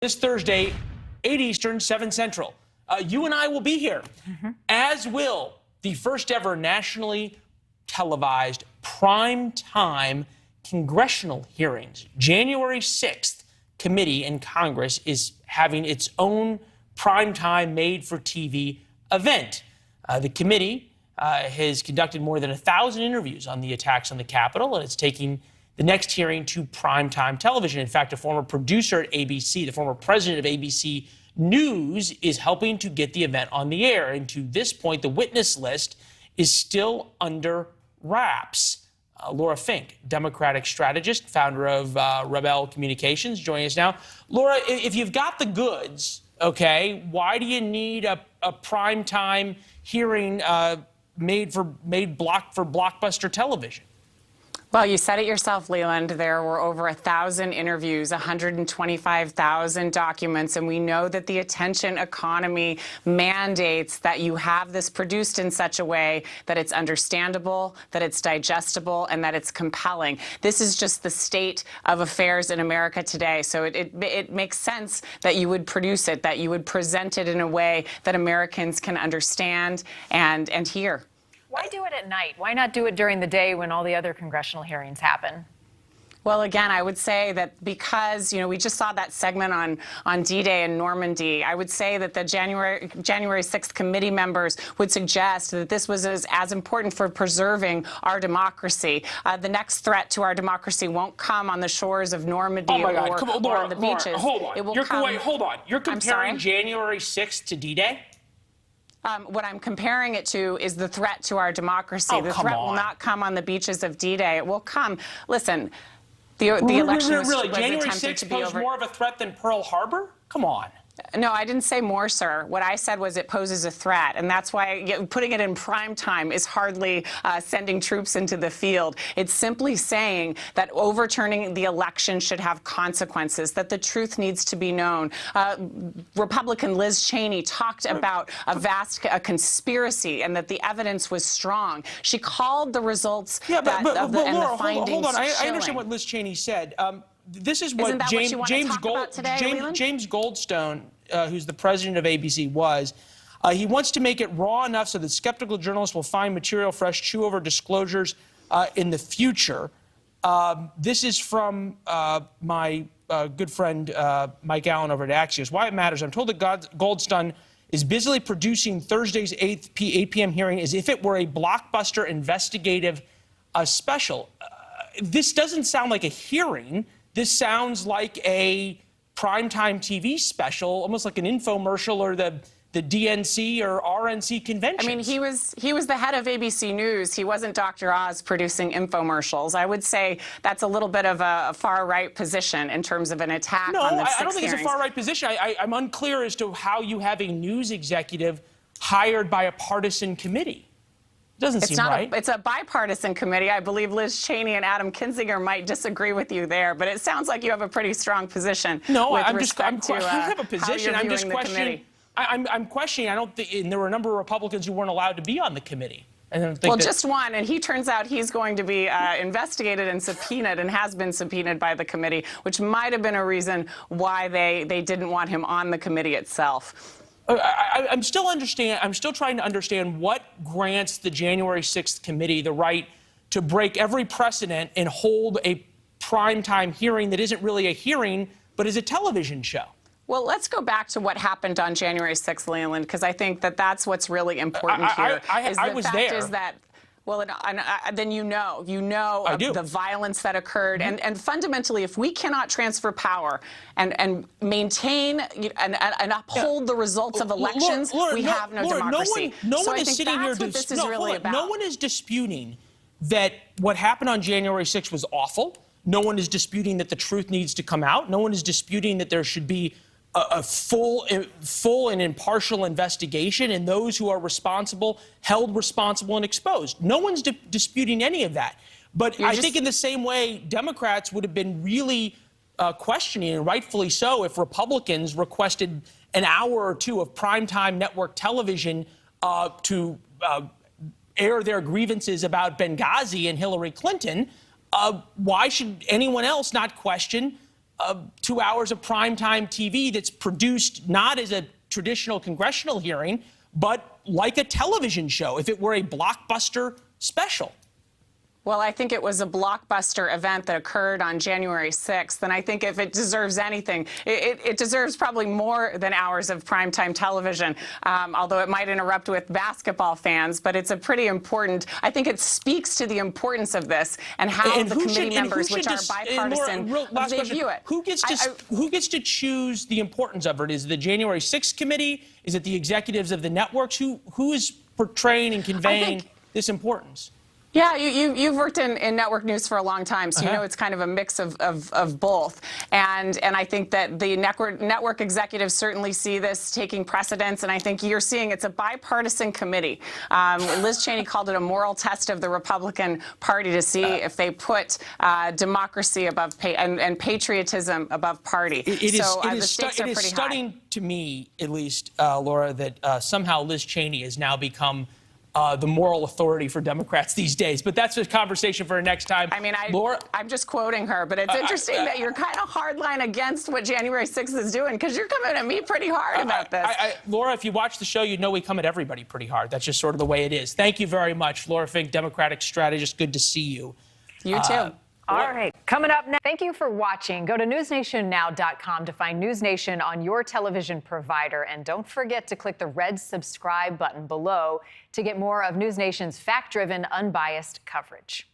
This Thursday, 8 Eastern, 7 Central. You and I will be here, as will the first ever nationally televised prime-time congressional hearings. January 6th, committee in Congress is having its own prime-time made-for-TV event. The committee has conducted more than 1,000 interviews on the attacks on the Capitol, and it's taking the next hearing to primetime television. In fact, a former producer at ABC, the former president of ABC News, is helping to get the event on the air. And to this point, the witness list is still under wraps. Laura Fink, Democratic strategist, founder of Rebel Communications, joining us now. Laura, if you've got the goods, okay, why do you need a primetime hearing made for blockbuster television? Well, you said it yourself, Leland. There were over 1,000 interviews, 125,000 documents, and we know that the attention economy mandates that you have this produced in such a way that it's understandable, that it's digestible, and that it's compelling. This is just the state of affairs in America today. So it makes sense that you would produce it, that you would present it in a way that Americans can understand and hear. Why do it at night? Why not do it during the day when all the other congressional hearings happen? Well, again, I would say that because, we just saw that segment on D-Day in Normandy. I would say that the January 6th committee members would suggest that this was as important for preserving our democracy. The next threat to our democracy won't come on the shores of Normandy or on the beaches. Hold on. Hold on. You're comparing January 6th to D-Day? What I'm comparing it to is the threat to our democracy. Oh, the threat will not come on the beaches of D-Day. It will come. Listen, the election was January attempted 6th to be posed more of a threat than Pearl Harbor? Come on. No, I didn't say more, sir. What I said was it poses a threat, and that's why putting it in prime time is hardly sending troops into the field. It's simply saying that overturning the election should have consequences, that the truth needs to be known. Republican Liz Cheney talked about a vast conspiracy and that the evidence was strong. She called the results and the findings hold on. I chilling. understand what Liz Cheney said. This is what James Goldstone, who's the president of ABC, he wants to make it raw enough so that skeptical journalists will find material fresh, chew over disclosures in the future. This is from my good friend Mike Allen over at Axios. Why it matters. I'm told that Goldstone is busily producing Thursday's 8 p.m. hearing as if it were a blockbuster investigative special. This doesn't sound like a hearing. This sounds like a primetime TV special, almost like an infomercial or the DNC or RNC convention. I mean, he was the head of ABC News. He wasn't Dr. Oz producing infomercials. I would say that's a little bit of a far-right position in terms of an attack on the 6 I don't think it's a far-right position. I'm unclear as to how you have a news executive hired by a partisan committee. Doesn't seem right. It's a bipartisan committee. I believe Liz Cheney and Adam Kinzinger might disagree with you there, but it sounds like you have a pretty strong position. No, I don't have a position. I'm just questioning. I'm questioning. I don't think, and there were a number of Republicans who weren't allowed to be on the committee. Well, just one, and he turns out he's going to be investigated and subpoenaed and has been subpoenaed by the committee, which might have been a reason why they didn't want him on the committee itself. I'm still trying to understand what grants the January 6th committee the right to break every precedent and hold a primetime hearing that isn't really a hearing, but is a television show. Well, let's go back to what happened on January 6th, Leland, because I think that that's what's really important here. I was there. Is that, well, then you know the violence that occurred. And fundamentally, if we cannot transfer power and maintain and uphold the results of elections, we have no democracy. No one is sitting here. No one is disputing that what happened on January 6th was awful. No one is disputing that the truth needs to come out. No one is disputing that there should be a full and impartial investigation, and those who are responsible held responsible and exposed. No one's disputing any of that. But I think in the same way, Democrats would have been really questioning, and rightfully so, if Republicans requested an hour or two of primetime network television to air their grievances about Benghazi and Hillary Clinton. Why should anyone else not question 2 hours of primetime TV that's produced not as a traditional congressional hearing, but like a television show, if it were a blockbuster special? Well, I think it was a blockbuster event that occurred on January 6th, and I think if it deserves anything, it deserves probably more than hours of primetime television, although it might interrupt with basketball fans, but it's a pretty important, I think it speaks to the importance of this and how the committee members, which are bipartisan, they view it. Who gets to choose the importance of it? Is it the January 6th committee? Is it the executives of the networks? Who is portraying and conveying this importance? Yeah, you've worked in network news for a long time, so you know it's kind of a mix of both. And I think that the network executives certainly see this taking precedence, and I think you're seeing it's a bipartisan committee. Liz Cheney called it a moral test of the Republican Party to see if they put democracy above and patriotism above party. It is stunning to me, at least, Laura, that somehow Liz Cheney has now become the moral authority for Democrats these days. But that's a conversation for next time. I mean, Laura, I'm just quoting her, but it's interesting that you're kind of hardline against what January 6th is doing, because you're coming at me pretty hard about this. Laura, if you watch the show, you know we come at everybody pretty hard. That's just sort of the way it is. Thank you very much, Laura Fink, Democratic strategist. Good to see you. You too. All right, coming up next. Thank you for watching. Go to newsnationnow.com to find News Nation on your television provider. And don't forget to click the red subscribe button below to get more of News Nation's fact-driven, unbiased coverage.